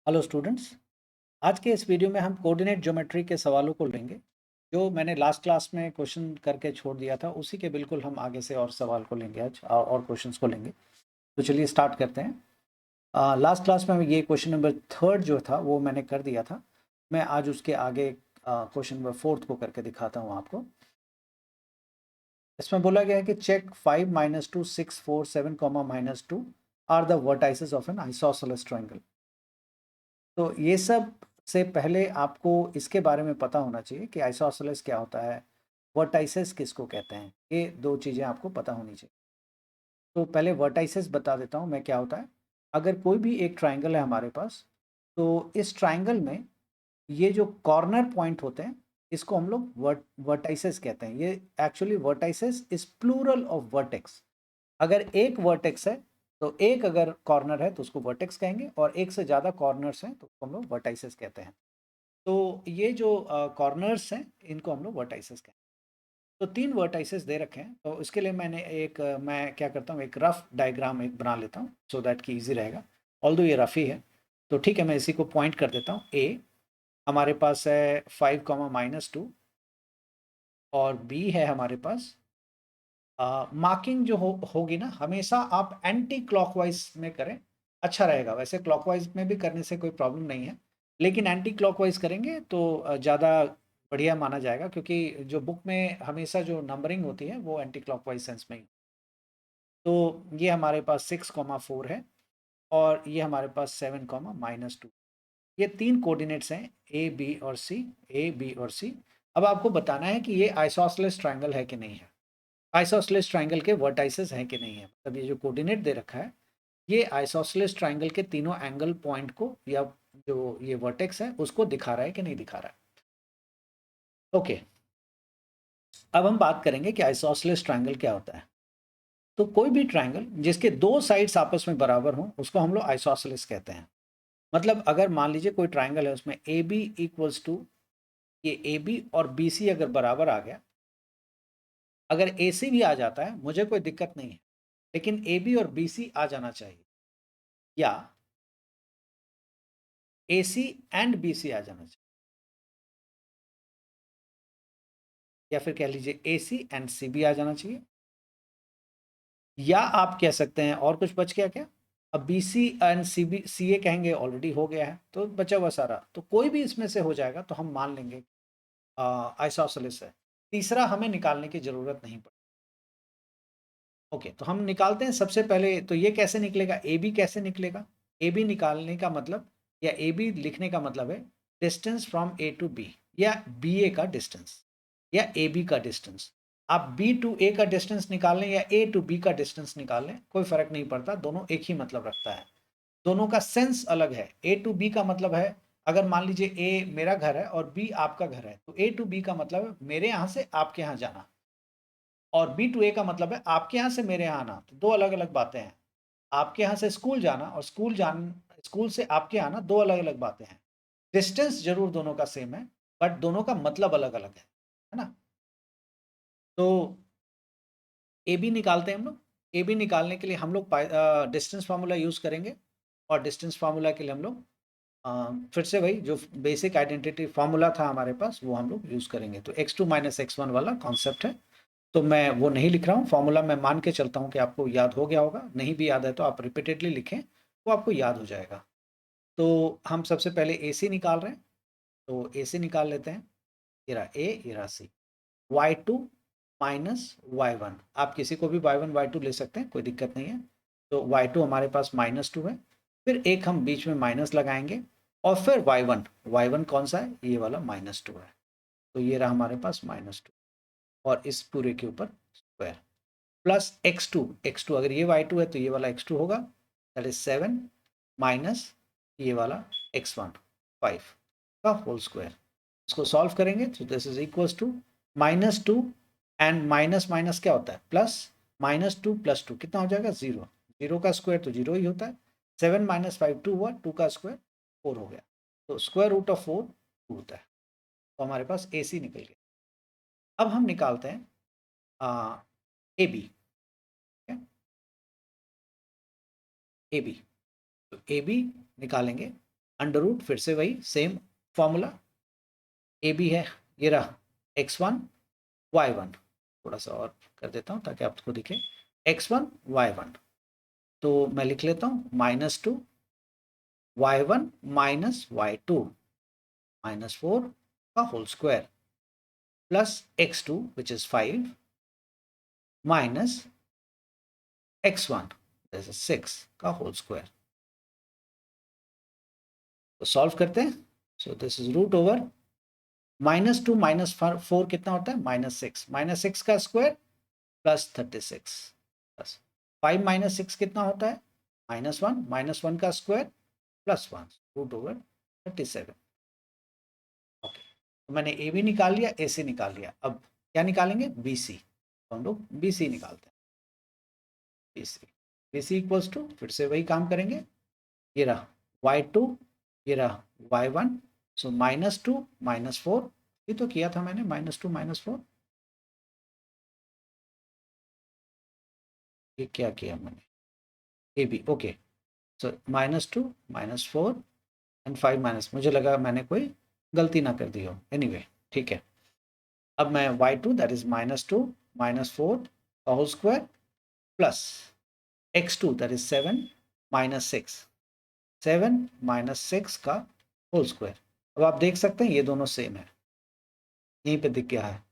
Hello students. आज के इस वीडियो में हम कोऑर्डिनेट ज्योमेट्री के सवालों को लेंगे। जो मैंने लास्ट क्लास में क्वेश्चन करके छोड़ दिया था उसी के बिल्कुल हम आगे से और सवाल को लेंगे आज और क्वेश्चंस को लेंगे। तो चलिए स्टार्ट करते हैं। लास्ट क्लास में ये क्वेश्चन नंबर थर्ड जो था वो मैंने कर दिया था। मैं आज उसके आगे क्वेश्चन नंबर फोर्थ को करके दिखाता हूँ आपको। इसमें बोला गया है कि check 5 - 2 6 4 7 -2 are the vertices of an isosceles triangle. तो ये सब से पहले आपको इसके बारे में पता होना चाहिए कि आइसोसेलेस क्या होता है, वर्टाइसेस किसको कहते हैं। ये दो चीज़ें आपको पता होनी चाहिए। तो पहले वर्टाइसेस बता देता हूँ मैं क्या होता है। अगर कोई भी एक ट्राइंगल है हमारे पास, तो इस ट्राइंगल में ये जो कॉर्नर पॉइंट होते हैं इसको हम लोग वर्टाइसेस कहते हैं। ये actually vertices is plural of vertex. अगर एक वर्टेक्स है तो एक अगर कॉर्नर है तो उसको वर्टेक्स कहेंगे, और एक से ज़्यादा कॉर्नर्स हैं तो उसको हम लोग वर्टाइसेस कहते हैं। तो ये जो कॉर्नर्स हैं इनको हम लोग वर्टाइसेस कहते हैं। तो 3 वर्टाइसेस दे रखे हैं, तो इसके लिए मैं क्या करता हूँ, एक रफ डायग्राम एक बना लेता हूँ सो दैट कि ईज़ी रहेगा। ऑल्दो ये रफ ही है, तो ठीक है, मैं इसी को पॉइंट कर देता हूँ। ए हमारे पास है 5, और बी है हमारे पास। मार्किंग जो होगी ना, हमेशा आप एंटी क्लॉकवाइज में करें, अच्छा रहेगा। वैसे क्लॉकवाइज में भी करने से कोई प्रॉब्लम नहीं है, लेकिन एंटी क्लॉकवाइज करेंगे तो ज़्यादा बढ़िया माना जाएगा, क्योंकि जो बुक में हमेशा जो नंबरिंग होती है वो एंटी क्लॉकवाइज सेंस में ही। तो ये हमारे पास 6, 4 है, और ये हमारे पास 7, -2। ये 3 कोऑर्डिनेट्स हैं, ए बी और सी। ए बी और सी। अब आपको बताना है कि ये आइसोसेलेस ट्रायंगल है कि नहीं है, आइसोसेलेस ट्रायंगल के वर्टाइसेस हैं कि नहीं है। मतलब ये जो कोऑर्डिनेट दे रखा है ये आइसोसेलेस ट्रायंगल के तीनों एंगल पॉइंट को, या जो ये वर्टेक्स है उसको दिखा रहा है कि नहीं दिखा रहा है। ओके, अब हम बात करेंगे कि आइसोसेलेस ट्रायंगल क्या होता है। तो कोई भी ट्रायंगल जिसके दो साइड्स आपस में बराबर हों उसको हम लोग आइसोसेलेस कहते हैं। मतलब अगर मान लीजिए कोई ट्रायंगल है, उसमें ए बी इक्वल्स टू, ये ए बी और बी सी अगर बराबर आ गया, अगर ए सी भी आ जाता है मुझे कोई दिक्कत नहीं है, लेकिन ए बी और बी सी आ जाना चाहिए, या ए सी एंड बी सी आ जाना चाहिए, या फिर कह लीजिए ए सी एंड सी भी आ जाना चाहिए। या आप कह सकते हैं, और कुछ बच गया क्या? अब B C and C B, C A कहेंगे ऑलरेडी हो गया है, तो बचा हुआ सारा, तो कोई भी इसमें से हो जाएगा तो हम मान लेंगे आइसोसेलेस है। तीसरा हमें निकालने की जरूरत नहीं पड़ती। ओके, तो हम निकालते हैं। सबसे पहले तो ये कैसे निकलेगा, ए बी कैसे निकलेगा? ए बी निकालने का मतलब, या ए बी लिखने का मतलब है distance from A to B, या बी ए का डिस्टेंस, या ए बी का डिस्टेंस। आप बी टू ए का डिस्टेंस निकाल लें या ए टू बी का डिस्टेंस निकाल लें, कोई फर्क नहीं पड़ता, दोनों एक ही मतलब रखता है। दोनों का सेंस अलग है। ए टू बी का मतलब है, अगर मान लीजिए ए मेरा घर है और बी आपका घर है, तो ए टू बी का मतलब है मेरे यहाँ से आपके यहाँ जाना, और बी टू ए का मतलब है आपके यहाँ से मेरे यहाँ आना। तो दो अलग अलग बातें हैं। आपके यहाँ से स्कूल जाना और स्कूल से आपके यहाँ आना, दो अलग अलग बातें हैं। डिस्टेंस जरूर दोनों का सेम है, बट दोनों का मतलब अलग अलग है ना। तो ए बी निकालते हैं हम लोग। ए बी निकालने के लिए हम लोग डिस्टेंस फार्मूला यूज़ करेंगे, और डिस्टेंस फार्मूला के लिए हम लोग फिर से वही जो बेसिक आइडेंटिटी फार्मूला था हमारे पास वो हम लोग यूज़ करेंगे। तो x2 - x1 वाला कॉन्सेप्ट है, तो मैं वो नहीं लिख रहा हूँ। फार्मूला मैं मान के चलता हूँ कि आपको याद हो गया होगा, नहीं भी याद है तो आप रिपीटेडली लिखें, वो आपको याद हो जाएगा। तो हम सबसे पहले ए सी निकाल रहे हैं, तो ए सी निकाल लेते हैं। ये रहा ए, ये रहा सी। y2 - y1, आप किसी को भी y1 y2 ले सकते हैं, कोई दिक्कत नहीं है। तो y2 हमारे पास -2 है, फिर एक हम बीच में माइनस लगाएंगे, और फिर y1 कौन सा है, ये वाला -2 है। तो ये रहा हमारे पास -2, और इस पूरे के ऊपर स्क्वायर, प्लस x2 अगर ये y2 है तो ये वाला x2 होगा, दैट इज 7 माइनस ये वाला x1 5 का होल स्क्वायर। इसको सॉल्व करेंगे तो this is equals to -2, and minus minus क्या होता है प्लस, -2 + 2 कितना हो जाएगा 0, 0 का स्क्वायर तो 0 ही होता है। 7 - 5 2 हुआ, 2 का स्क्वायर 4 हो गया, तो स्क्वायर रूट ऑफ 4 2 होता है। तो हमारे पास ए सी निकल गया। अब हम निकालते हैं ए बी। ए बी, तो ए बी निकालेंगे। अंडर रूट, फिर से वही सेम फॉर्मूला, ए बी है, ये रहा x1 y1, थोड़ा सा और कर देता हूँ ताकि आपको दिखे, x1 y1, तो मैं लिख लेता हूँ -2 y1 माइनस y2 -4 का whole square plus x2 which is 5 minus x1 that is 6 का होल स्क्वायर। तो सॉल्व करते हैं। So this is root over -2 -4 कितना होता है, -6 का स्क्वायर प्लस 36 प्लस 5 -6 कितना होता है, -1 का square plus 1 root over 37। Okay, तो मैंने ए भी निकाल लिया, ए सी निकाल लिया, अब क्या निकालेंगे, बी सी, तो हम लोग बी सी निकालते हैं। बी सी इक्वल्स टू, फिर से वही काम करेंगे, ये रहा y2, ये रहा y1, सो -2 -4, ये तो किया था मैंने, -2 -4, ये क्या किया मैंने, A B, okay, so -2 -4 and 5 minus, मुझे लगा मैंने कोई गलती ना कर दी हो, एनीवे ठीक है। अब मैं y2 दैट इज -2 -4 का whole square plus x2 that is 7 -6 7 -6 का होल स्क्वायर। अब आप देख सकते हैं ये दोनों सेम है, यहीं पे दिख गया है,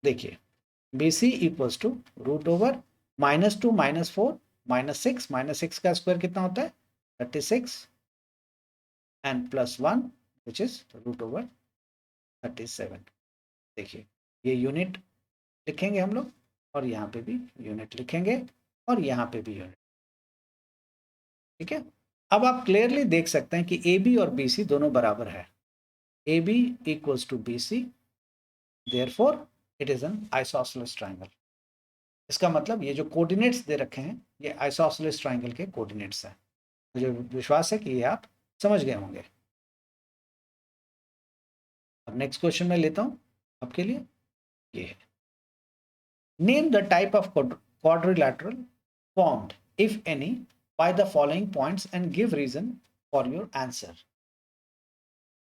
देखिए B C equals to root over -2 -4 -6 का स्क्वायर कितना होता है 36 and plus 1 which is root over 37। देखिए ये यूनिट लिखेंगे हम लोग, और यहाँ पे भी यूनिट लिखेंगे, और यहाँ पे भी यूनिट, ठीक है। अब आप क्लियरली देख सकते हैं कि ए बी और बी सी दोनों बराबर है, A B equals to B C, therefore it is an isosceles triangle. इसका मतलब ये जो कोऑर्डिनेट्स दे रखे हैं ये आइसोसेलेस ट्राइंगल के कोऑर्डिनेट्स हैं। मुझे विश्वास है कि ये आप समझ गए होंगे। अब नेक्स्ट क्वेश्चन मैं लेता हूं आपके लिए, ये है, name the type of quadrilateral formed if any by the following points and give reason for your answer।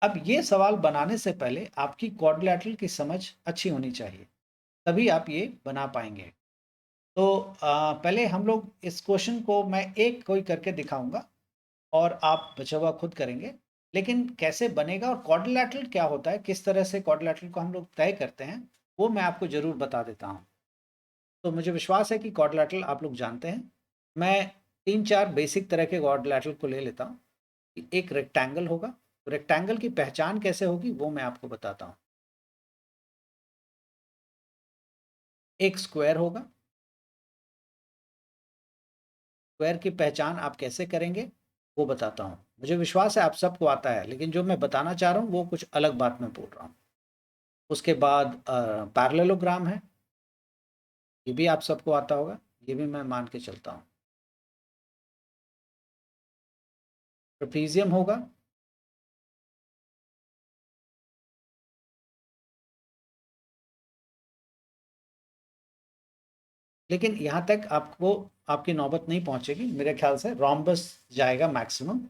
अब ये सवाल बनाने से पहले आपकी क्वाड्रिलैटरल की समझ अच्छी होनी चाहिए, तभी आप ये बना पाएंगे। तो पहले हम लोग इस क्वेश्चन को मैं एक कोई करके दिखाऊंगा और आप बचा हुआ खुद करेंगे, लेकिन कैसे बनेगा और क्वाड्रिलैटरल क्या होता है, किस तरह से क्वाड्रिलैटरल को हम लोग तय करते हैं, वो मैं आपको ज़रूर बता देता हूँ। तो मुझे विश्वास है कि क्वाड्रिलैटरल आप लोग जानते हैं। मैं 3-4 बेसिक तरह के क्वाड्रिलैटरल को ले लेता हूँ। एक रेक्टेंगल होगा, रेक्टेंगल की पहचान कैसे होगी वो मैं आपको बताता हूँ। एक स्क्वायर होगा, स्क्वायर की पहचान आप कैसे करेंगे वो बताता हूँ। मुझे विश्वास है आप सबको आता है, लेकिन जो मैं बताना चाह रहा हूँ वो कुछ अलग बात मैं बोल रहा हूँ। उसके बाद पैरेललोग्राम है, ये भी आप सबको आता होगा, ये भी मैं मान के चलता हूँ। ट्रेपीजियम होगा, लेकिन यहाँ तक आपको आपकी नौबत नहीं पहुँचेगी, मेरे ख्याल से रोम्बस जाएगा मैक्सिमम,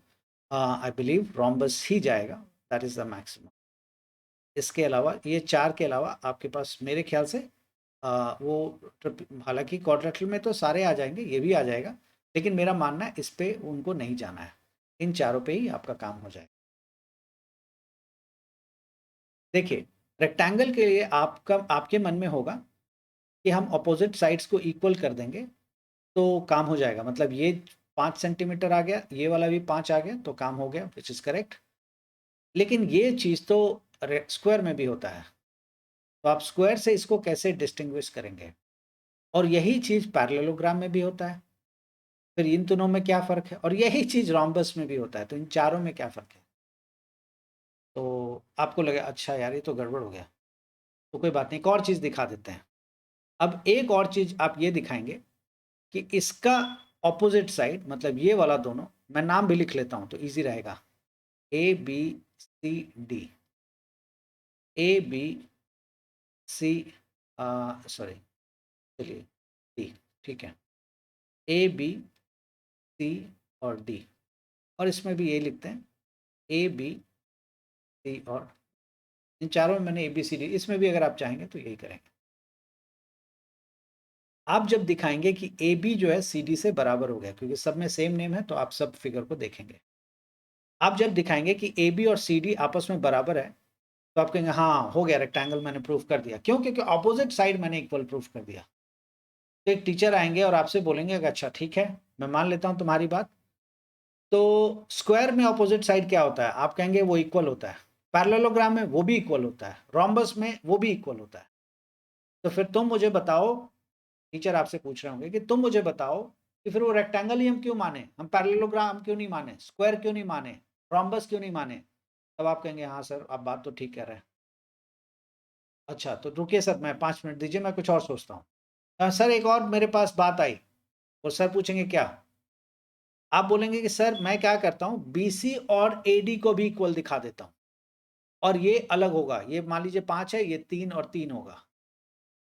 आई बिलीव रोम्बस ही जाएगा, दैट इज़ द मैक्सिमम। इसके अलावा ये 4 के अलावा आपके पास मेरे ख्याल से वो हालांकि क्वाड्रिलेटरल में तो सारे आ जाएंगे, ये भी आ जाएगा, लेकिन मेरा मानना है इस पे उनको नहीं जाना है, इन चारों पे ही आपका काम हो जाएगा। देखिए रेक्टेंगल के लिए आपका आपके मन में होगा कि हम अपोजिट साइड्स को इक्वल कर देंगे तो काम हो जाएगा, मतलब ये 5 सेंटीमीटर आ गया, ये वाला भी 5 आ गया तो काम हो गया, विच इज़ करेक्ट। लेकिन ये चीज़ तो स्क्वायर में भी होता है, तो आप स्क्वायर से इसको कैसे डिस्टिंग्विश करेंगे, और यही चीज़ पैरेललोग्राम में भी होता है, फिर इन दोनों में क्या फ़र्क है, और यही चीज़ रोम्बस में भी होता है, तो इन चारों में क्या फ़र्क है। तो आपको लगे अच्छा यार ये तो गड़बड़ हो गया, तो कोई बात नहीं, एक और चीज़ दिखा देते हैं। अब एक और चीज़ आप ये दिखाएंगे कि इसका ऑपोजिट साइड, मतलब ये वाला दोनों, मैं नाम भी लिख लेता हूँ तो ईजी रहेगा, A B C D, A B C, sorry चलिए डी, ठीक है, ए बी सी और डी, और इसमें भी ये लिखते हैं ए बी सी और इन चारों में मैंने ए बी सी डी, इसमें भी अगर आप चाहेंगे तो यही करेंगे। आप जब दिखाएंगे कि ए बी जो है सी डी से बराबर हो गया, क्योंकि सब में सेम नेम है तो आप सब फिगर को देखेंगे। आप जब दिखाएंगे कि ए बी और सी डी आपस में बराबर है तो आप कहेंगे हाँ हो गया, रेक्टेंगल मैंने प्रूफ कर दिया। क्यों? क्योंकि ऑपोजिट साइड मैंने इक्वल प्रूफ कर दिया। तो एक टीचर आएंगे और आपसे बोलेंगे कि अच्छा ठीक है, मैं मान लेता हूं तुम्हारी बात। तो स्क्वायर में ऑपोजिट साइड क्या होता है? आप कहेंगे वो इक्वल होता है। पैरेललोग्राम में वो भी इक्वल होता है। रोम्बस में वो भी इक्वल होता है। तो फिर तुम मुझे बताओ, टीचर आपसे पूछ रहे होंगे कि तुम मुझे बताओ कि फिर वो रेक्टेंगल ही हम क्यों माने, हम पैरेललोग्राम क्यों नहीं माने, स्क्वायर क्यों नहीं माने, रोम्बस क्यों नहीं माने? तब आप कहेंगे हाँ सर आप बात तो ठीक कह रहे हैं। अच्छा तो रुकिए सर, मैं 5 मिनट दीजिए, मैं कुछ और सोचता हूँ। सर एक और मेरे पास बात आई। और सर पूछेंगे क्या? आप बोलेंगे कि सर मैं क्या करता हूँ, बीसी और एडी को भी इक्वल दिखा देता हूँ और ये अलग होगा। ये मान लीजिए 5 है, ये 3 और 3 होगा।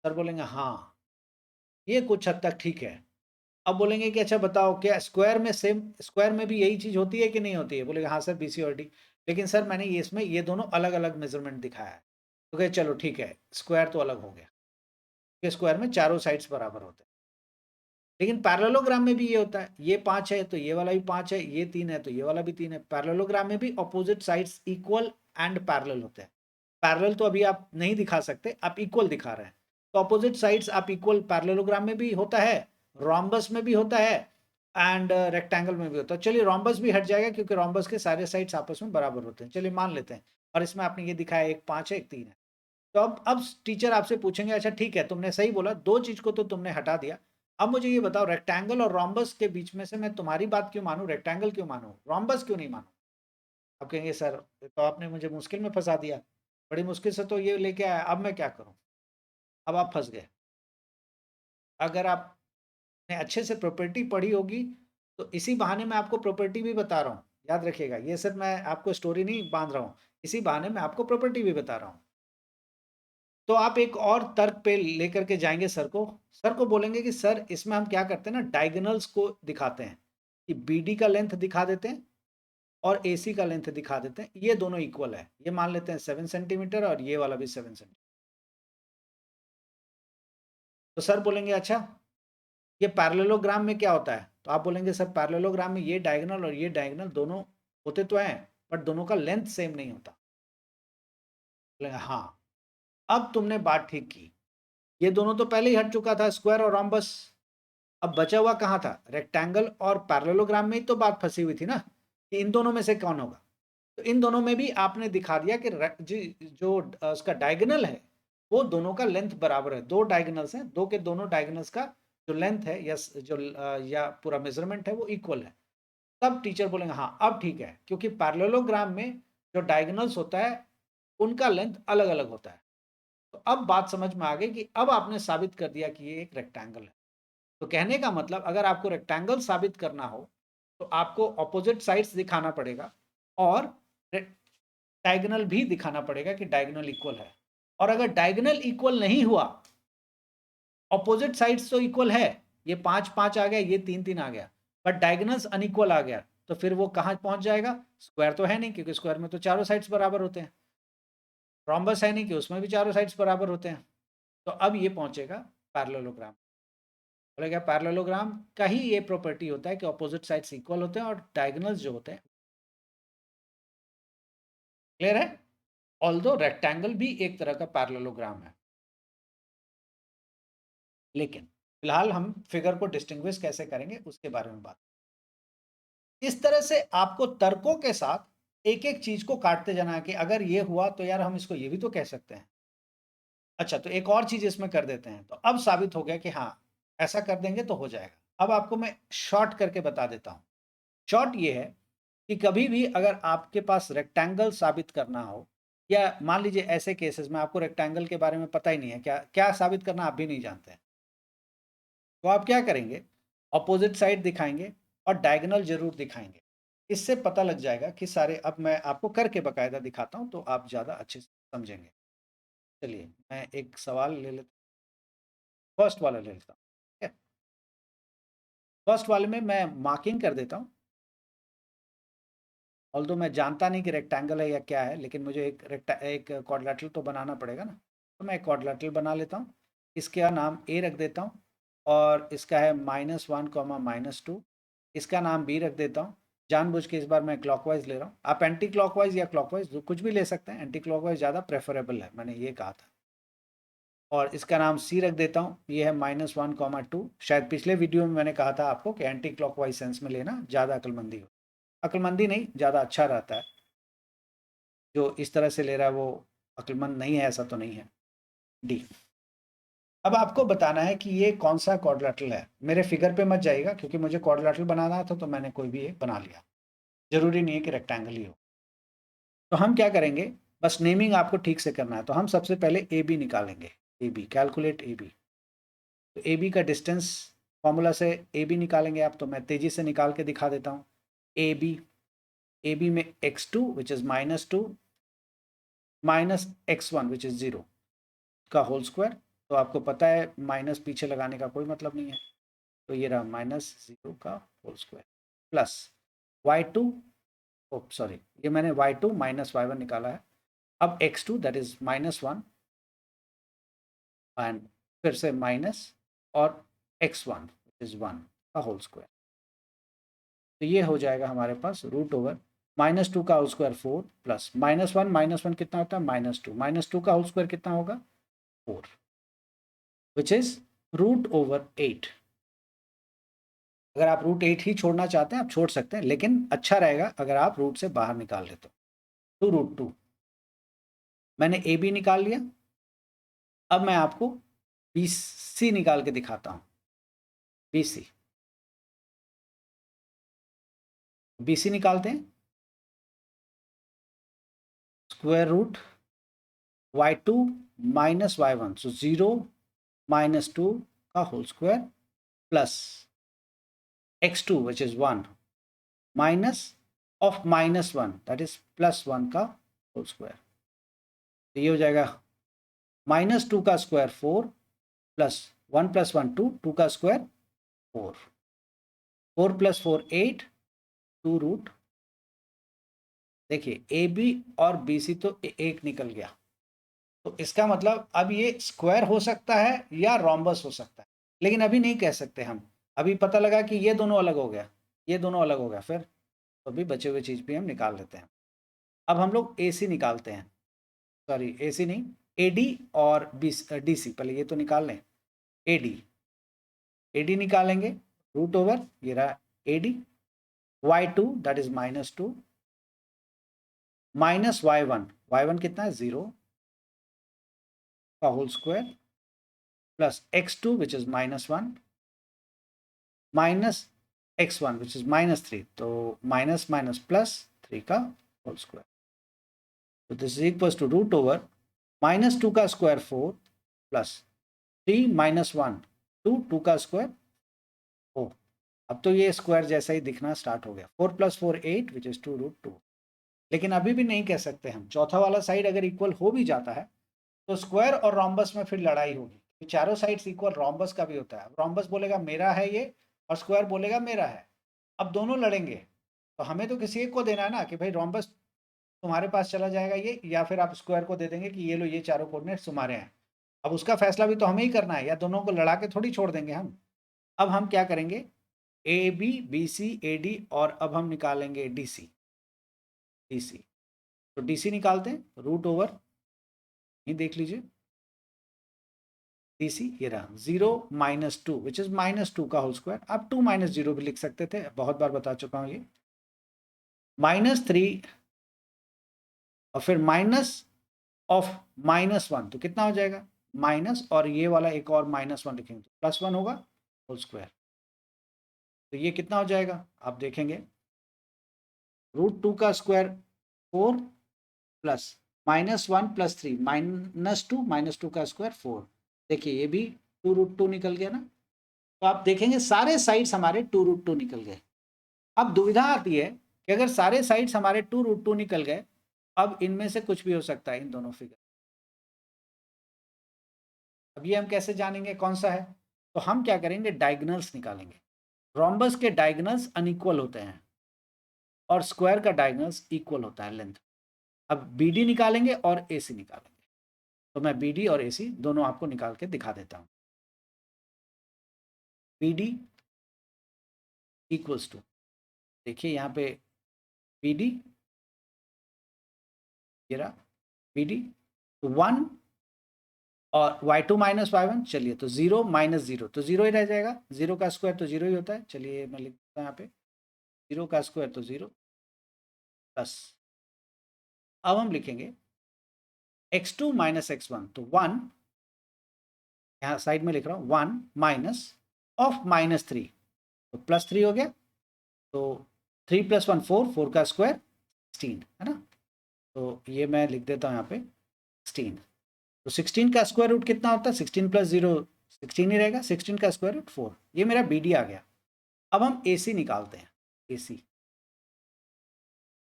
सर बोलेंगे हाँ, ये कुछ हद तक ठीक है। अब बोलेंगे कि अच्छा बताओ क्या स्क्वायर में सेम, स्क्वायर में भी यही चीज़ होती है कि नहीं होती है? बोलेगा हाँ सर बीसी और डी, लेकिन सर मैंने ये इसमें ये दोनों अलग-अलग मेज़रमेंट दिखाया है। तो कहे चलो ठीक है, स्क्वायर तो अलग हो गया, कि स्क्वायर में चारों साइड्स बराबर होते हैं। लेकिन पैरेललोग्राम में भी ये होता है, ये 5 है तो ये वाला भी 5 है, ये 3 है तो ये वाला भी 3 है। पैरेललोग्राम में भी opposite sides equal and parallel होते हैं। पैरेलल तो अभी आप नहीं दिखा सकते, आप इक्वल दिखा रहे हैं। तो अपोजिट साइड्स आप इक्वल पैरेललोग्राम में भी होता है, रोम्बस में भी होता है एंड रेक्टेंगल में भी होता है। चलिए रोम्बस भी हट जाएगा क्योंकि रोम्बस के सारे साइड्स आपस में बराबर होते हैं। चलिए मान लेते हैं। और इसमें आपने ये दिखाया एक 5 है, एक 3 है। तो अब टीचर आपसे पूछेंगे अच्छा ठीक है तुमने सही बोला, 2 चीज़ को तो तुमने हटा दिया। अब मुझे ये बताओ रेक्टेंगल और रोम्बस के बीच में से मैं तुम्हारी बात क्यों मानूँ, रेक्टेंगल क्यों मानूँ, रोम्बस क्यों नहीं मानूँ? आप कहेंगे सर ये तो आपने मुझे मुश्किल में फँसा दिया। बड़ी मुश्किल से तो ये लेके आया, अब मैं क्या करूँ? अब आप फँस गए। अगर आपने अच्छे से प्रॉपर्टी पढ़ी होगी तो इसी बहाने मैं आपको प्रॉपर्टी भी बता रहा हूँ। याद रखिएगा, ये सिर्फ मैं आपको स्टोरी नहीं बाँध रहा हूँ, इसी बहाने मैं आपको प्रॉपर्टी भी बता रहा हूँ। तो आप एक और तर्क पे लेकर के जाएँगे सर को बोलेंगे कि सर इसमें हम क्या करते हैं ना, डायगोनल्स को दिखाते हैं, कि बीडी का लेंथ दिखा देते हैं और एसी का लेंथ दिखा देते हैं, ये दोनों इक्वल है। ये मान लेते हैं 7 सेंटीमीटर और ये वाला भी 7 सेंटीमीटर। तो सर बोलेंगे अच्छा, ये पैरेललोग्राम में क्या होता है? तो आप बोलेंगे सर पैरेललोग्राम में ये डायगोनल और ये डायगोनल दोनों होते तो हैं, बट दोनों का लेंथ सेम नहीं होता। बोलेंगे हाँ, अब तुमने बात ठीक की। ये दोनों तो पहले ही हट चुका था, स्क्वायर और रोम्बस। अब बचा हुआ कहाँ था? रेक्टेंगल और पैरेललोग्राम में ही तो बात फंसी हुई थी ना, कि इन दोनों में से कौन होगा? तो इन दोनों में भी आपने दिखा दिया कि जो उसका डायगोनल है वो दोनों का लेंथ बराबर है। 2 डायगोनल्स हैं, 2 के दोनों डायगोनल्स का जो लेंथ है या पूरा मेजरमेंट है वो इक्वल है। तब टीचर बोलेंगे हाँ अब ठीक है, क्योंकि पैरेललोग्राम में जो डायगोनल्स होता है उनका लेंथ अलग-अलग होता है। तो अब बात समझ में आ गई कि अब आपने साबित कर दिया कि ये एक रेक्टेंगल है। तो कहने का मतलब अगर आपको रेक्टेंगल साबित करना हो तो आपको ऑपोजिट साइड्स दिखाना पड़ेगा और डायगोनल भी दिखाना पड़ेगा कि डायगोनल इक्वल है। और अगर डायगोनल इक्वल नहीं हुआ, ऑपोजिट साइड्स तो इक्वल है, ये 5-5 आ गया, ये 3-3 आ गया, बट डायगोनल्स अनइक्वल आ गया, तो फिर वो कहाँ पहुंच जाएगा? स्क्वायर तो है नहीं, क्योंकि स्क्वायर में तो चारों साइड्स बराबर होते हैं। रोम्बस है नहीं कि उसमें भी चारों साइड्स बराबर होते हैं। तो अब ये पहुंचेगा पैरेललोग्राम। बोलेगा पैरेललोग्राम का ही ये प्रॉपर्टी होता है कि ऑपोजिट साइड्स इक्वल होते हैं और डायगोनल्स जो होते हैं। क्लियर है? ऑल्दो रेक्टेंगल भी एक तरह का पैरेललोग्राम है। लेकिन फिलहाल हम फिगर को डिस्टिंग्विश कैसे करेंगे उसके बारे में बात। इस तरह से आपको तर्कों के साथ एक-एक चीज को काटते जाना है कि अगर ये हुआ तो यार हम इसको ये भी तो कह सकते हैं। अच्छा तो एक और चीज इसमें कर देते हैं, तो अब साबित हो गया कि हाँ, ऐसा कर देंगे तो हो जाएगा। अब आपको मैं शॉर्ट करके बता देता हूँ। शॉर्ट ये है कि कभी भी अगर आपके पास रेक्टेंगल साबित करना हो या मान लीजिए ऐसे केसेस में आपको रेक्टेंगल के बारे में पता ही नहीं है, क्या क्या साबित करना आप भी नहीं जानते हैं। तो आप क्या करेंगे? ऑपोजिट साइड दिखाएँगे और डायगोनल ज़रूर दिखाएँगे। इससे पता लग जाएगा कि सारे, अब मैं आपको करके बाकायदा दिखाता हूँ तो आप ज़्यादा अच्छे से समझेंगे। चलिए मैं एक सवाल ले लेता हूँ, फर्स्ट वाला ले लेता हूँ, ठीक है? फर्स्ट वाले में मैं मार्किंग कर देता हूँ। ऑल्दो मैं जानता नहीं कि रेक्टेंगल है या क्या है, लेकिन मुझे एक क्वाड्रिलेटरल तो बनाना पड़ेगा ना, तो मैं एक क्वाड्रिलेटरल बना लेता हूँ। इसका नाम ए रख देता हूँ और इसका है -1, -2। इसका नाम बी रख देता हूँ। जानबूझ के इस बार मैं क्लॉकवाइज ले रहा हूँ, आप एंटी क्लॉकवाइज या क्लॉकवाइज कुछ भी ले सकते हैं, एंटी क्लॉकवाइज ज़्यादा प्रेफरेबल है, मैंने ये कहा था। और इसका नाम सी रख देता हूँ, ये है -1, 2। शायद पिछले वीडियो में मैंने कहा था आपको कि एंटी क्लॉकवाइज सेंस में लेना ज़्यादा अक्लमंदी हो, अक्लमंदी नहीं, ज़्यादा अच्छा रहता है। जो इस तरह से ले रहा है वो अक्लमंद नहीं है, ऐसा तो नहीं है। डी। अब आपको बताना है कि ये कौन सा क्वाड्रिलेटरल है। मेरे फिगर पे मत जाइएगा, क्योंकि मुझे क्वाड्रिलेटरल बनाना था तो मैंने कोई भी एक बना लिया, जरूरी नहीं है कि रेक्टेंगल ही हो। तो हम क्या करेंगे, बस नेमिंग आपको ठीक से करना है। तो हम सबसे पहले ए बी निकालेंगे, A B, calculate A B. तो ए बी का डिस्टेंस फॉर्मूला से ए बी निकालेंगे आप, तो मैं तेजी से निकाल के दिखा देता हूँ। ए बी में x2 which is -2 minus x1 which is 0 का होल स्क्वायर। तो आपको पता है माइनस पीछे लगाने का कोई मतलब नहीं है, तो ये रहा -0 का होल स्क्वायर प्लस y2, ओ सॉरी, ये मैंने y2 माइनस y1 निकाला है। अब x2 दैट इज -1 एंड फिर से माइनस और x1 इज 1 का होल स्क्वायर। तो ये हो जाएगा हमारे पास √ओवर -2 का होल स्क्वायर 4 प्लस -1 कितना होता है -2 का होल स्क्वायर कितना होगा 4 विच इज √8। अगर आप √8 ही छोड़ना चाहते हैं आप छोड़ सकते हैं, लेकिन अच्छा रहेगा अगर आप रूट से बाहर निकाल लेते हो। तो √2 मैंने ए बी निकाल लिया। अब मैं आपको बी सी निकाल के दिखाता हूँ। बी सी निकालते हैं, square root y2 minus y1, सो 0 -2 का whole square plus x2 which is 1 minus of -1 that is +1 का होल स्क्वायर। तो ये हो जाएगा -2 का स्क्वायर 4 प्लस 1 + 1 2 का स्क्वायर 4 4 + 4 8 2 देखिए ए बी और बी सी तो एक निकल गया, तो इसका मतलब अब ये स्क्वायर हो सकता है या रोम्बस हो सकता है, लेकिन अभी नहीं कह सकते हम। अभी पता लगा कि ये दोनों अलग हो गया, ये दोनों अलग हो गया, फिर तो अभी बचे हुए चीज़ भी हम निकाल लेते हैं। अब हम लोग ए सी निकालते हैं, सॉरी ए सी नहीं, ए डी और डी सी, पहले ये तो निकाल लें। ए डी निकालेंगे, √ओवर ये रहा A D, y2 that is -2 minus y1 कितना है 0 का whole square plus x2 which is -1 minus x1 which is -3, तो माइनस माइनस +3 का होल स्क्वायर। तो दिस इज इक्वल टू √ओवर -2 का स्क्वायर 4 प्लस 3 - 1 2 का स्क्वायर 4। अब तो ये स्क्वायर जैसा ही दिखना स्टार्ट हो गया। 4 + 4 8 विच इज 2√2। लेकिन अभी भी नहीं कह सकते हम, चौथा वाला साइड अगर इक्वल हो भी जाता है तो स्क्वायर और रोम्बस में फिर लड़ाई होगी। चारों साइड्स इक्वल रोम्बस का भी होता है। रोम्बस बोलेगा मेरा है ये और स्क्वायर बोलेगा मेरा है, अब दोनों लड़ेंगे, तो हमें तो किसी एक को देना है ना कि भाई रोम्बस तुम्हारे पास चला जाएगा ये, या फिर आप स्क्वायर को दे देंगे कि ये लो ये चारों कोऑर्डिनेट्स तुम्हारे हैं। अब उसका फैसला भी तो हमें ही करना है, या दोनों को लड़ा के थोड़ी छोड़ देंगे हम। अब हम क्या करेंगे, A B B C A D और अब हम निकालेंगे डी सी। तो डी सी निकालते हैं, √ओवर ये देख लीजिए डी सी ये रहा 0 -2 विच इज -2 का होल स्क्वायर। आप 2 - 0 भी लिख सकते थे, बहुत बार बता चुका हूँ ये। -3 और फिर माइनस ऑफ -1, तो कितना हो जाएगा माइनस, और ये वाला एक और -1 लिखेंगे तो +1 होगा होल स्क्वायर। तो ये कितना हो जाएगा आप देखेंगे, √2 का स्क्वायर 4 प्लस -1 + 3 -2 का स्क्वायर 4। देखिए ये भी 2√2 निकल गया ना। तो आप देखेंगे सारे साइड्स हमारे 2√2 निकल गए। अब दुविधा आती है कि अगर सारे साइड्स हमारे 2√2 निकल गए, अब इनमें से कुछ भी हो सकता है इन दोनों फिगर। अब ये हम कैसे जानेंगे कौन सा है, तो हम क्या करेंगे डायगोनल्स निकालेंगे। रोम्बस के डायगोनल्स अनइक्वल होते हैं, और स्क्वायर का डायगोनल्स इक्वल होता है लेंथ। अब बी डी निकालेंगे और ए सी निकालेंगे, तो मैं बी डी और ए सी दोनों आपको निकाल के दिखा देता हूँ। बी डी इक्वल्स टू, देखिए यहाँ पे बी डी, ये रहा बी डी 1 और y2 माइनस y1, चलिए तो 0 माइनस 0 तो 0 ही रह जाएगा, 0 का स्क्वायर तो 0 ही होता है। चलिए मैं लिख देता हूँ यहाँ पे 0 का स्क्वायर तो 0 प्लस, अब हम लिखेंगे x2 माइनस x1 तो 1, यहाँ साइड में लिख रहा हूँ 1 माइनस ऑफ माइनस 3 तो प्लस 3 हो गया, तो 3 प्लस 1 4, 4 का स्क्वायर 16 है ना, तो ये मैं लिख देता हूँ यहाँ पे 16। तो 16 का स्क्वायर रूट कितना होता है, 16 प्लस 0 16 ही रहेगा, 16 का स्क्वायर रूट 4, ये मेरा बी डी आ गया। अब हम ए सी निकालते हैं, ए सी,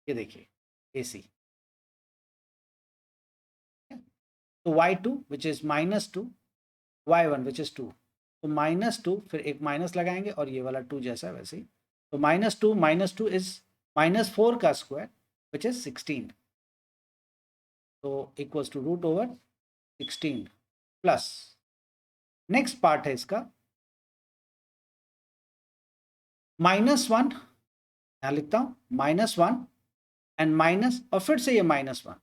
ये देखिए ए सी, तो y2 which is -2, y1 which is 2, तो -2 फिर एक माइनस लगाएंगे और ये वाला 2 जैसा वैसे ही, तो -2 इज -4 का स्क्वायर विच इज 16, तो equals to root over 16 plus, next part है इसका -1, यहाँ लिखता हूँ -1 एंड माइनस और फिर से ये -1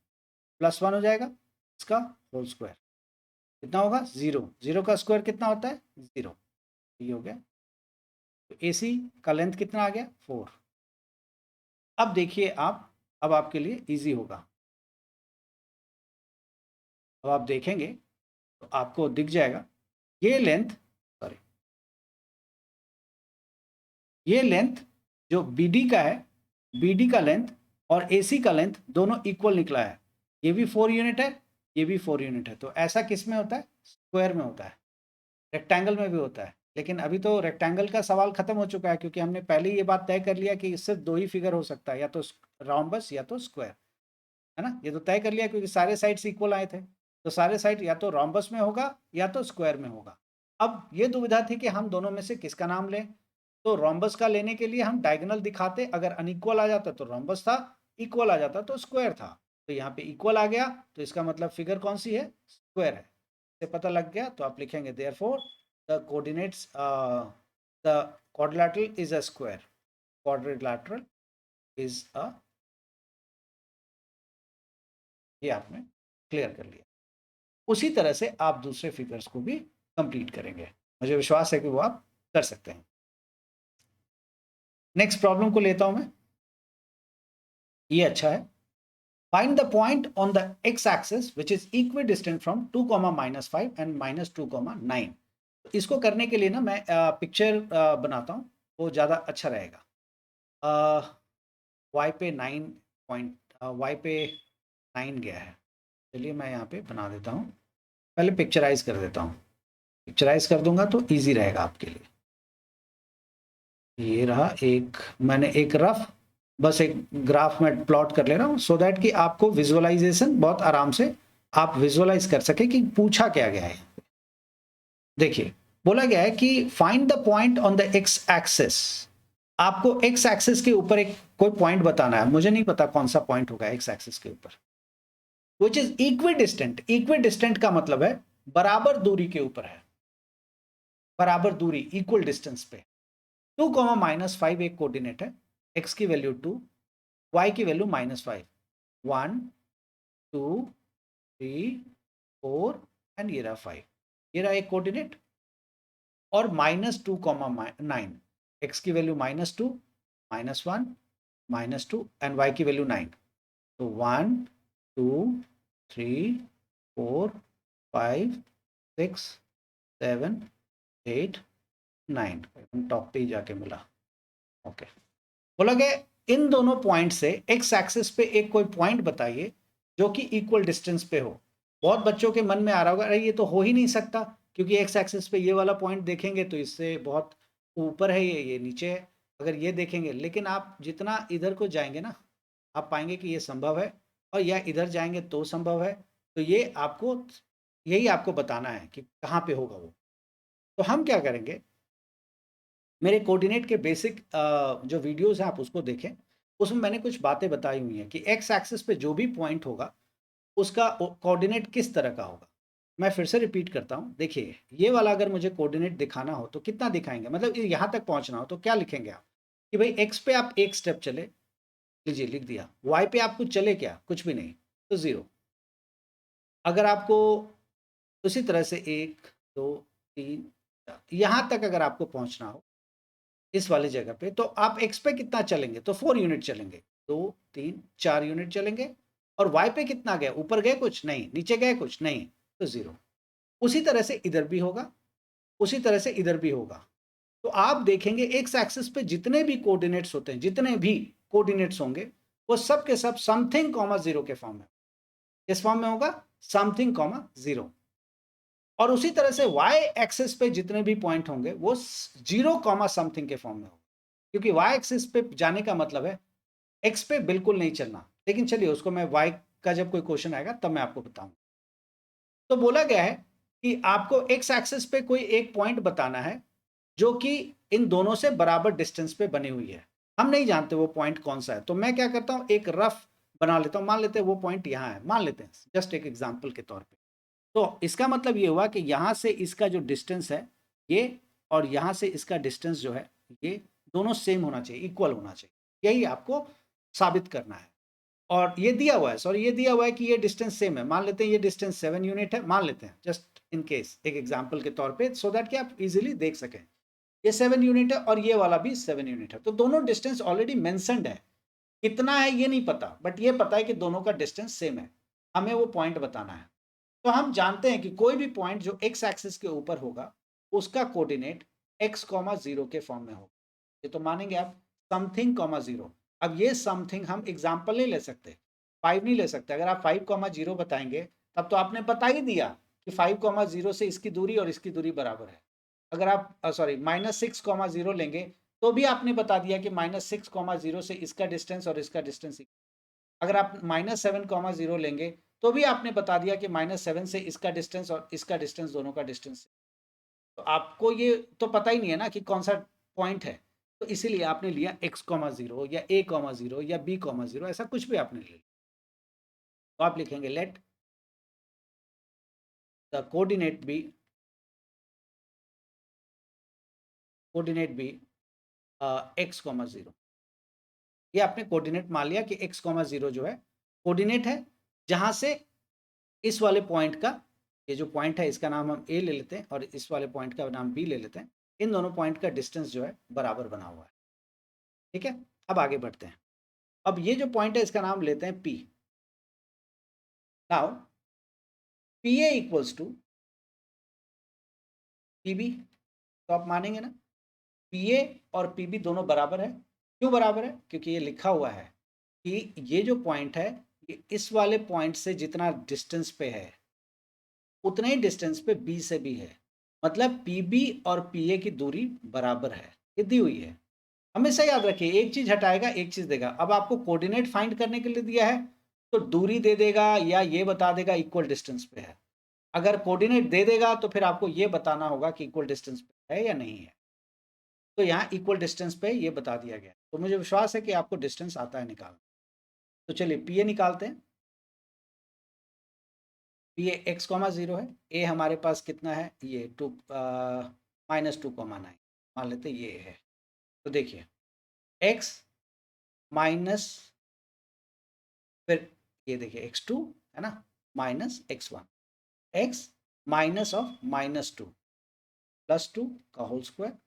+1 हो जाएगा, इसका होल स्क्वायर कितना होगा 0, 0 का स्क्वायर कितना होता है 0, ये हो गया। तो ए सी का लेंथ कितना आ गया 4। अब देखिए आप, अब आपके लिए इजी होगा, अब आप देखेंगे तो आपको दिख जाएगा ये लेंथ, सॉरी ये लेंथ जो बी डी का है, बी डी का लेंथ और ए सी का लेंथ दोनों इक्वल निकला है, ये भी 4 यूनिट है, ये भी 4 यूनिट है। तो ऐसा किस में होता है, स्क्वायर में होता है, रेक्टेंगल में भी होता है, लेकिन अभी तो रेक्टेंगल का सवाल खत्म हो चुका है, क्योंकि हमने पहले ये बात तय कर लिया कि सिर्फ 2 ही फिगर हो सकता है, या तो रोम्बस या तो स्क्वायर, है ना, ये तो तय कर लिया क्योंकि सारे साइड्स इक्वल आए थे, तो सारे साइड या तो रोम्बस में होगा या तो स्क्वायर में होगा। अब ये दुविधा थी कि हम दोनों में से किसका नाम लें, तो रोम्बस का लेने के लिए हम डायगोनल दिखाते, अगर अनइक्वल आ जाता तो रोम्बस था, इक्वल आ जाता तो स्क्वायर था, तो यहाँ पे इक्वल आ गया, तो इसका मतलब फिगर कौन सी है, स्क्वायर है, से पता लग गया। तो आप लिखेंगे therefore the coordinates, the quadrilateral is a square, quadrilateral is a, ये आपने क्लियर कर लिया। उसी तरह से आप दूसरे फिगर्स को भी कंप्लीट करेंगे, मुझे विश्वास है कि वो आप कर सकते हैं। नेक्स्ट प्रॉब्लम को लेता हूं मैं, ये अच्छा है, find the point on the x axis which is equidistant from 2, -5 and -2, 9। इसको करने के लिए ना मैं पिक्चर बनाता हूँ, वो ज़्यादा अच्छा रहेगा। y पे 9 पॉइंट, y पे 9 गया है, चलिए मैं यहाँ पे बना देता हूँ, पहले पिक्चराइज कर देता हूँ, पिक्चराइज कर दूंगा तो इजी रहेगा आपके लिए। ये रहा एक, मैंने एक रफ बस एक ग्राफ में प्लॉट कर ले रहा हूँ, सो दैट कि आपको विजुअलाइजेशन बहुत आराम से आप विजुअलाइज कर सके कि पूछा क्या गया है। देखिए बोला गया है कि find the point on the x axis, आपको एक्स एक्सिस के ऊपर एक कोई पॉइंट बताना है, मुझे नहीं पता कौन सा पॉइंट होगा एक्स एक्सिस के ऊपर, विच इज इक्विडिस्टेंट, इक्विडिस्टेंट का मतलब है बराबर दूरी के ऊपर है, बराबर दूरी इक्वल डिस्टेंस पे। 2, -5 एक कोऑर्डिनेट है, x की वैल्यू 2, y की वैल्यू -5, 1 2 3 4 एंड ये रहा 5, ये रहा एक कोऑर्डिनेट, और -2, 9, x की वैल्यू -2, -1 -2 एंड y की वैल्यू 9, तो 1 2 3 4 5 6 7 8 9, टॉप पे ही जाके मिला। ओके, बोला गया इन दोनों पॉइंट से एक्स एक्सिस पे एक कोई पॉइंट बताइए जो कि इक्वल डिस्टेंस पे हो। बहुत बच्चों के मन में आ रहा होगा अरे ये तो हो ही नहीं सकता, क्योंकि एक्स एक्सिस पे ये वाला पॉइंट देखेंगे तो इससे बहुत ऊपर है, ये नीचे है, अगर ये देखेंगे, लेकिन आप जितना इधर को जाएंगे ना आप पाएंगे कि ये संभव है, और या इधर जाएंगे तो संभव है, तो ये आपको, यही आपको बताना है कि कहाँ पे होगा वो। तो हम क्या करेंगे, मेरे कोऑर्डिनेट के बेसिक जो वीडियोस हैं आप उसको देखें, उसमें मैंने कुछ बातें बताई हुई हैं कि एक्स एक्सिस पे जो भी पॉइंट होगा उसका कोऑर्डिनेट किस तरह का होगा। मैं फिर से रिपीट करता हूँ, देखिए ये वाला अगर मुझे कोऑर्डिनेट दिखाना हो तो कितना दिखाएंगे, मतलब यहाँ तक पहुँचना हो तो क्या लिखेंगे आप कि भाई एक्स पे आप एक स्टेप चले, लीजिए लिख दिया, वाई पे आप कुछ चले क्या, कुछ भी नहीं, तो जीरो। अगर आपको उसी तरह से एक दो तीन चार यहाँ तक अगर आपको पहुँचना हो इस वाली जगह पे, तो आप एक्स पे कितना चलेंगे, तो 4 यूनिट चलेंगे, 2 3 4 यूनिट चलेंगे। और वाई पे कितना गए, ऊपर गए कुछ नहीं, नीचे गए कुछ नहीं, तो जीरो। उसी तरह से इधर भी होगा, उसी तरह से इधर भी होगा। तो आप देखेंगे एक्स एक्सिस पे जितने भी कोऑर्डिनेट्स होते हैं, जितने भी कोऑर्डिनेट्स होंगे वो सब के सब समथिंग कॉमा जीरो के फॉर्म में, किस फॉर्म में होगा, समथिंग कॉमा जीरो। और उसी तरह से वाई एक्सिस पे जितने भी पॉइंट होंगे वो जीरो कॉमा समथिंग के फॉर्म में होगा, क्योंकि वाई एक्सिस पे जाने का मतलब है एक्स पे बिल्कुल नहीं चलना। लेकिन चलिए उसको मैं वाई का जब कोई क्वेश्चन आएगा तब मैं आपको बताऊंगा। तो बोला गया है कि आपको एक्स एक्सिस पे कोई एक पॉइंट बताना है जो कि इन दोनों से बराबर डिस्टेंस पे बनी हुई है। हम नहीं जानते वो पॉइंट कौन सा है, तो मैं क्या करता हूं, एक रफ बना लेता हूं, मान लेते हैं वो पॉइंट यहाँ है, मान लेते हैं जस्ट एक एग्जांपल के तौर पे। तो इसका मतलब ये हुआ कि यहाँ से इसका जो डिस्टेंस है ये, और यहाँ से इसका डिस्टेंस जो है ये, दोनों सेम होना चाहिए, इक्वल होना चाहिए, यही आपको साबित करना है। और ये दिया हुआ है, सॉरी ये दिया हुआ है कि ये डिस्टेंस सेम है, मान लेते हैं ये डिस्टेंस 7 यूनिट है, मान लेते हैं जस्ट इन केस एक एग्जांपल के तौर पे, सो दैट कि आप इजीली देख सकें। ये 7 यूनिट है और ये वाला भी 7 यूनिट है, तो दोनों डिस्टेंस ऑलरेडी मेंशन्ड है। कितना है ये नहीं पता, बट ये पता है कि दोनों का डिस्टेंस सेम है, हमें वो पॉइंट बताना है। तो हम जानते हैं कि कोई भी पॉइंट जो एक्स एक्सिस के ऊपर होगा उसका कोऑर्डिनेट एक्स कॉमा जीरो के फॉर्म में होगा। ये तो मानेंगे आप, समथिंग कॉमा जीरो। अब ये समथिंग हम एग्जाम्पल नहीं ले सकते, 5 नहीं ले सकते। अगर आप 5 कॉमा जीरो बताएंगे तब तो आपने बता ही दिया कि 5 कॉमा जीरो से इसकी दूरी और इसकी दूरी बराबर है। अगर आप सॉरी -6 कॉमा जीरो लेंगे तो भी आपने बता दिया कि -6 कॉमा जीरो से इसका डिस्टेंस और इसका डिस्टेंस। अगर आप -7 कॉमा जीरो लेंगे तो भी आपने बता दिया कि -7 से इसका डिस्टेंस और इसका डिस्टेंस दोनों का डिस्टेंस। तो आपको ये तो पता ही नहीं है ना कि कौन सा पॉइंट है, तो इसीलिए आपने लिया x कॉमा जीरो या a कॉमा जीरो या b कॉमा जीरो, ऐसा कुछ भी आपने ले लिया। तो आप लिखेंगे let the coordinate be x comma zero. ये आपने कोऑर्डिनेट मान लिया कि x कॉमा जीरो जो है कोऑर्डिनेट है, जहां से इस वाले पॉइंट का, ये जो पॉइंट है इसका नाम हम a ले लेते हैं और इस वाले पॉइंट का नाम b ले लेते हैं, इन दोनों पॉइंट का डिस्टेंस जो है बराबर बना हुआ है। ठीक है, अब आगे बढ़ते हैं। अब ये जो पॉइंट है इसका नाम लेते हैं p। Now P A equals to P B, तो आप मानेंगे ना पी ए और पी बी दोनों बराबर है। क्यों बराबर है, क्योंकि ये लिखा हुआ है कि ये जो पॉइंट है ये इस वाले पॉइंट से जितना डिस्टेंस पे है उतने ही डिस्टेंस पे बी से भी है, मतलब पी बी और पी ए की दूरी बराबर है, ये दी हुई है। हमेशा याद रखिए एक चीज हटाएगा एक चीज देगा। अब आपको कोऑर्डिनेट फाइंड करने के लिए दिया है तो दूरी दे देगा या ये बता देगा इक्वल डिस्टेंस पे है। अगर कोऑर्डिनेट दे देगा तो फिर आपको ये बताना होगा कि इक्वल डिस्टेंस पे है या नहीं है। तो यहाँ इक्वल डिस्टेंस पे ये बता दिया गया, तो मुझे विश्वास है कि आपको डिस्टेंस आता है निकालना। तो चलिए पी ए निकालते हैं। P A x comma zero है, ए हमारे पास कितना है, ये -2,9 मान लेते ये है। तो देखिए एक्स माइनस, फिर ये देखिए x2 है ना, -x1, x माइनस ऑफ -2 +2 का whole square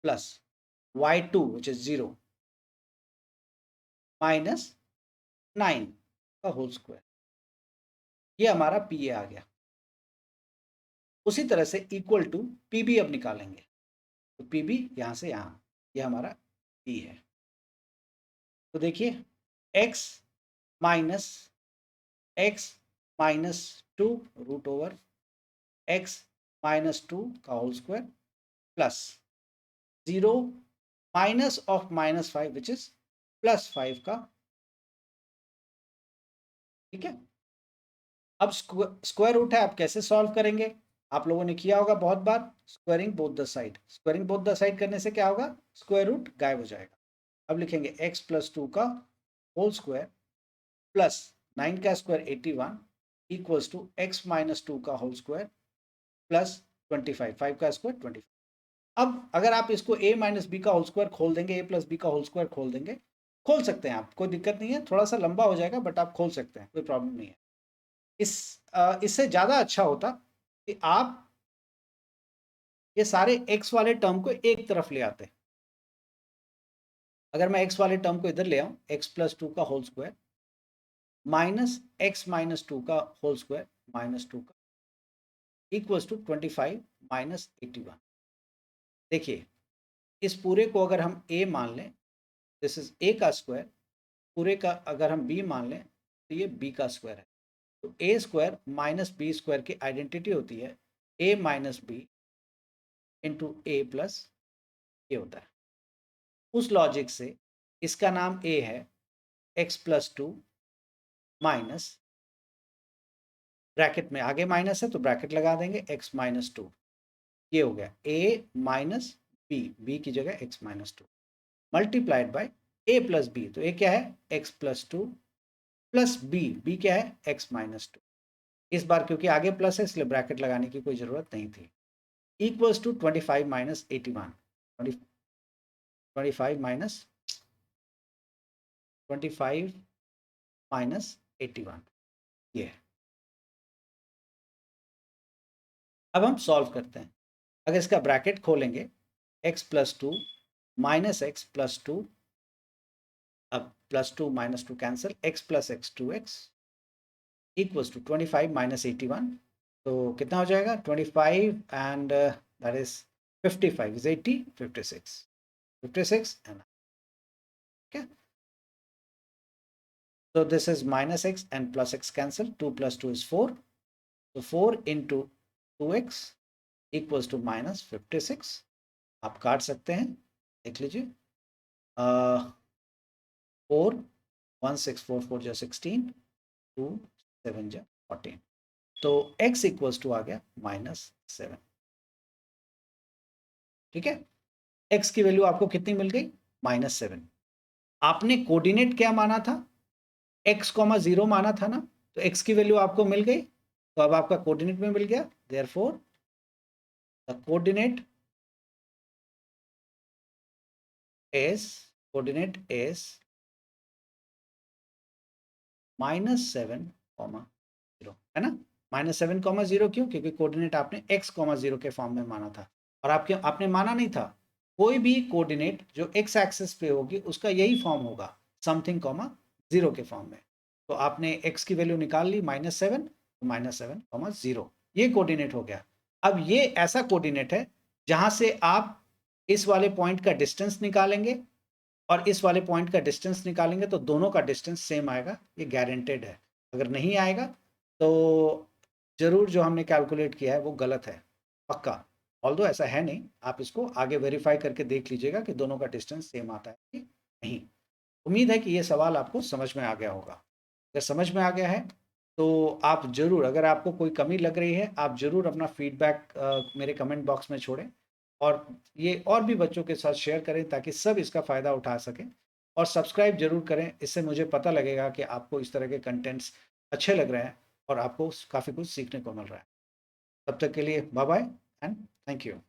plus y2 which is 0 -9 का होल स्क्वायर। ये हमारा पी ए आ गया। उसी तरह से इक्वल टू पी बी अब निकालेंगे, तो पी बी यहाँ से यहाँ, ये हमारा पी है। तो देखिए x minus x -2 root over x -2 का whole square plus 0 minus of -5 which is +5 का। ठीक है, अब स्क्वायर रूट है, आप कैसे सॉल्व करेंगे, आप लोगों ने किया होगा बहुत बार, squaring both the side. Squaring both the side करने से क्या होगा, स्क्वायर रूट गायब हो जाएगा। अब लिखेंगे x प्लस 2 का होल स्क्वायर प्लस 9 का square 81 equals to x minus 2 का होल स्क्वायर प्लस 25, 5 का स्क्वायर 25। अब अगर आप इसको a माइनस बी का होल स्क्वायर खोल देंगे, a प्लस बी का होल स्क्वायर खोल देंगे, खोल सकते हैं आप, कोई दिक्कत नहीं है, थोड़ा सा लंबा हो जाएगा बट आप खोल सकते हैं, कोई प्रॉब्लम नहीं है। इससे ज़्यादा अच्छा होता कि आप ये सारे x वाले टर्म को एक तरफ ले आते। अगर मैं x वाले टर्म को इधर ले आऊं, x प्लस 2 का whole square minus x minus 2 का होल स्क्वायर माइनस 2 का इक्वल्स टू 25 माइनस 81। देखिए इस पूरे को अगर हम a मान लें, दिस इज a का स्क्वायर, पूरे का अगर हम b मान लें तो ये b का स्क्वायर है। तो a square minus B square की आइडेंटिटी होती है a minus B into A plus A होता है। उस लॉजिक से इसका नाम a है, x प्लस 2 माइनस, ब्रैकेट में आगे माइनस है तो ब्रैकेट लगा देंगे, x माइनस 2, ये हो गया a माइनस बी, बी की जगह x minus 2 multiplied by a plus B, तो a क्या है x plus 2 plus b, b क्या है x माइनस 2। इस बार क्योंकि आगे प्लस है इसलिए ब्रैकेट लगाने की कोई ज़रूरत नहीं थी। Equals to 25 minus 81, 25 minus 25 minus 81, ये है। अब हम सॉल्व करते हैं। अगर इसका ब्रैकेट खोलेंगे x plus 2 minus X plus 2, अब plus 2 minus 2 cancel, x plus X 2x equals to 25 minus 81, तो कितना हो जाएगा 25 and that is 55 is 80, 56 and okay. So this is minus x and plus x cancel, 2 plus 2 is 4, so 4 into 2x equals to minus 56। आप काट सकते हैं, देख लीजिए, 4 1 6 4 4 जा 16, 2 7 जा 14, तो x इक्वल्स टू आ गया -7। ठीक है, x की वैल्यू आपको कितनी मिल गई -7। आपने कोऑर्डिनेट क्या माना था, x, 0 माना था ना, तो x की वैल्यू आपको मिल गई, तो अब आपका कोऑर्डिनेट में मिल गया, देयरफॉर द कोऑर्डिनेट is -7, 0 है ना। -7, 0 क्यों, क्योंकि कोऑर्डिनेट आपने x, 0 के फॉर्म में माना था, और आपने माना नहीं था कोई भी कोऑर्डिनेट जो x एक्सिस पे होगी उसका यही फॉर्म होगा, समथिंग, 0 के फॉर्म में। तो आपने x की वैल्यू निकाल ली -7, -7, 0, ये कोऑर्डिनेट हो गया। अब ये ऐसा कोऑर्डिनेट है जहां से आप इस वाले पॉइंट का डिस्टेंस निकालेंगे और इस वाले पॉइंट का डिस्टेंस निकालेंगे तो दोनों का डिस्टेंस सेम आएगा, ये गारंटेड है। अगर नहीं आएगा तो जरूर जो हमने कैलकुलेट किया है वो गलत है, पक्का। ऑल्दो ऐसा है नहीं, आप इसको आगे वेरीफाई करके देख लीजिएगा कि दोनों का डिस्टेंस सेम आता है कि नहीं। उम्मीद है कि ये सवाल आपको समझ में आ गया होगा। अगर समझ में आ गया है तो आप ज़रूर, अगर आपको कोई कमी लग रही है, आप ज़रूर अपना फीडबैक मेरे कमेंट बॉक्स में छोड़ें, और ये और भी बच्चों के साथ शेयर करें ताकि सब इसका फ़ायदा उठा सकें, और सब्सक्राइब ज़रूर करें, इससे मुझे पता लगेगा कि आपको इस तरह के कंटेंट्स अच्छे लग रहे हैं और आपको काफ़ी कुछ सीखने को मिल रहा है। तब तक के लिए bye bye and thank you.